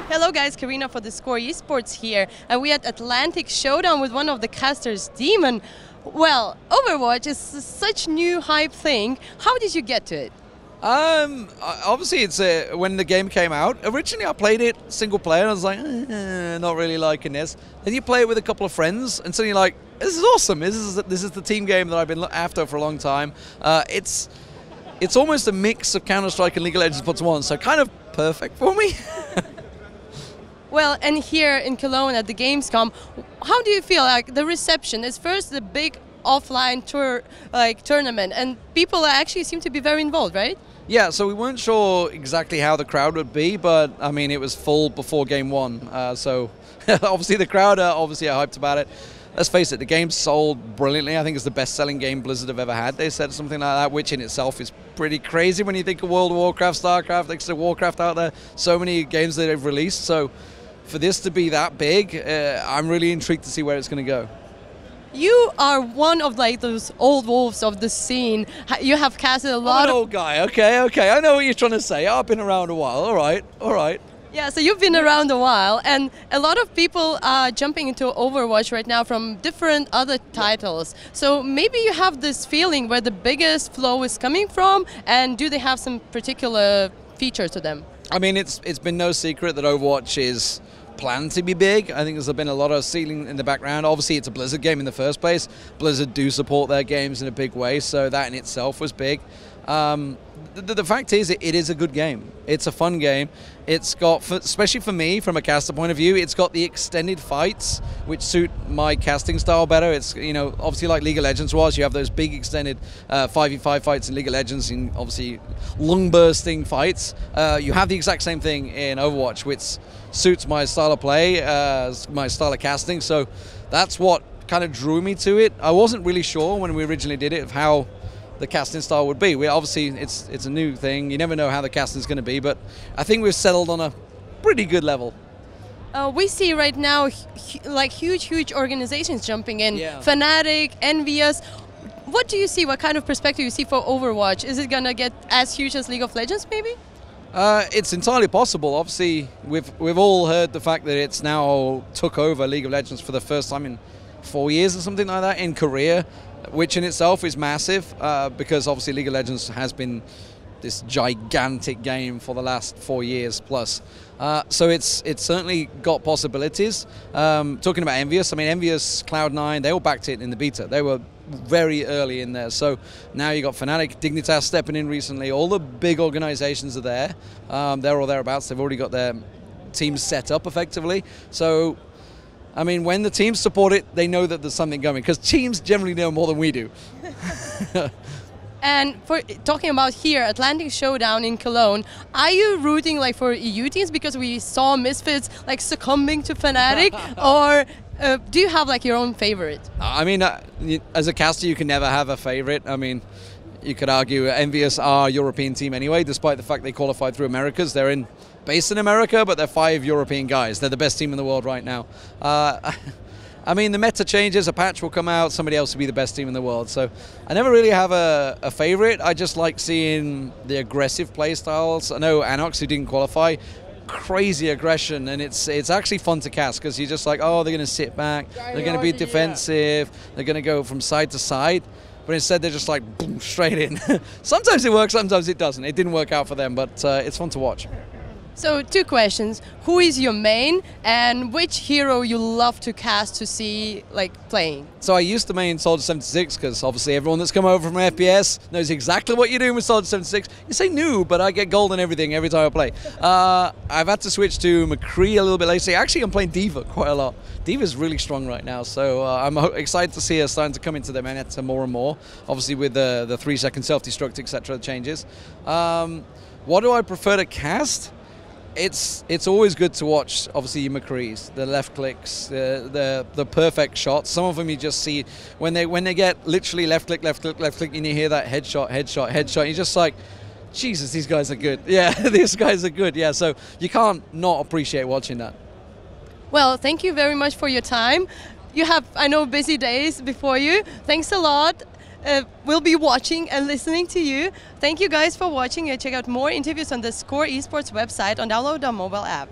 Hello guys, Karina for theScore eSports here, and we're at Atlantic Showdown with one of the casters, Deman. Well, Overwatch is such new hype thing. How did you get to it? Obviously, it's when the game came out. Originally, I played it single player, and I was like, not really liking this. Then you play it with a couple of friends, and suddenly you're like, this is awesome. This is the team game that I've been after for a long time. It's almost a mix of Counter-Strike and League of Legends put to one, so kind of perfect for me. Well, and here in Cologne at the Gamescom, how do you feel like the reception? It's first the big offline tour, tournament, and people actually seem to be very involved, right? Yeah, so we weren't sure exactly how the crowd would be, but I mean, it was full before game one. So obviously the crowd are obviously hyped about it. Let's face it, the game sold brilliantly. I think it's the best-selling game Blizzard have ever had. They said something like that, which in itself is pretty crazy when you think of World of Warcraft, StarCraft, extra Warcraft out there. So many games that they've released. So for this to be that big, I'm really intrigued to see where it's going to go. You are one of those old wolves of the scene. You have casted a lot of... old guy, okay. I know what you're trying to say. I've been around a while, all right. Yeah, so you've been around a while, and a lot of people are jumping into Overwatch right now from different other titles. So maybe you have this feeling where the biggest flow is coming from, and do they have some particular features to them? I mean, it's been no secret that Overwatch is planned to be big. I think there's been a lot of ceiling in the background. Obviously, it's a Blizzard game in the first place. Blizzard do support their games in a big way, so that in itself was big. The fact is, it is a good game. It's a fun game. It's got, especially for me, from a caster point of view, it's got the extended fights, which suit my casting style better. It's, you know, obviously like League of Legends was, you have those big extended 5v5 fights in League of Legends, and obviously long bursting fights. You have the exact same thing in Overwatch, which suits my style of play, my style of casting. So that's what kind of drew me to it. I wasn't really sure when we originally did it of how the casting style would be. Obviously, it's a new thing. You never know how the casting is going to be, but I think we've settled on a pretty good level. We see right now huge organizations jumping in. Yeah. Fnatic, Envious. What do you see? What kind of perspective you see for Overwatch? Is it going to get as huge as League of Legends, maybe? It's entirely possible. Obviously, we've all heard the fact that it's now took over League of Legends for the first time in 4 years or something like that in Korea, which in itself is massive because obviously League of Legends has been this gigantic game for the last 4 years plus. So it's certainly got possibilities. Talking about Envious, I mean, Envious, Cloud9, they all backed it in the beta. They were very early in there. So now you got Fnatic, Dignitas stepping in recently. All the big organizations are there. They're all thereabouts. They've already got their teams set up effectively. So I mean, when the teams support it, they know that there's something going, because teams generally know more than we do. And for talking about here, Atlantic Showdown in Cologne, are you rooting for EU teams because we saw Misfits succumbing to Fnatic, or do you have your own favorite? I mean, as a caster, you can never have a favorite. I mean, you could argue Envious are a European team anyway, despite the fact they qualified through Americas. They're based in America, but they're 5 European guys. They're the best team in the world right now. I mean, the meta changes, a patch will come out, somebody else will be the best team in the world. So I never really have a favorite. I just like seeing the aggressive play styles. I know Anox, who didn't qualify, crazy aggression, and it's actually fun to cast because you're just like, oh, they're going to sit back, they're going to be defensive, they're going to go from side to side. But instead, they're just boom, straight in. Sometimes it works, sometimes it doesn't. It didn't work out for them, but it's fun to watch. So 2 questions. Who is your main, and which hero you love to cast to see playing? So I used to main Soldier 76 because obviously everyone that's come over from FPS knows exactly what you're doing with Soldier 76. You say new, but I get gold and everything every time I play. I've had to switch to McCree a little bit later. Actually, I'm playing D.Va quite a lot. D.Va's really strong right now, so I'm excited to see her starting to come into the meta more and more. Obviously with the 3-second self-destruct, etc. changes. What do I prefer to cast? It's always good to watch, obviously, your McCrees, the left clicks, the perfect shots. Some of them you just see when they get literally left click, and you hear that headshot. You're just like, Jesus, these guys are good. Yeah, these guys are good. Yeah, so you can't not appreciate watching that. Well, thank you very much for your time. You have, I know, busy days before you. Thanks a lot. we'll be watching and listening to you. Thank you guys for watching. Check out more interviews on the theScore eSports website and download our mobile app.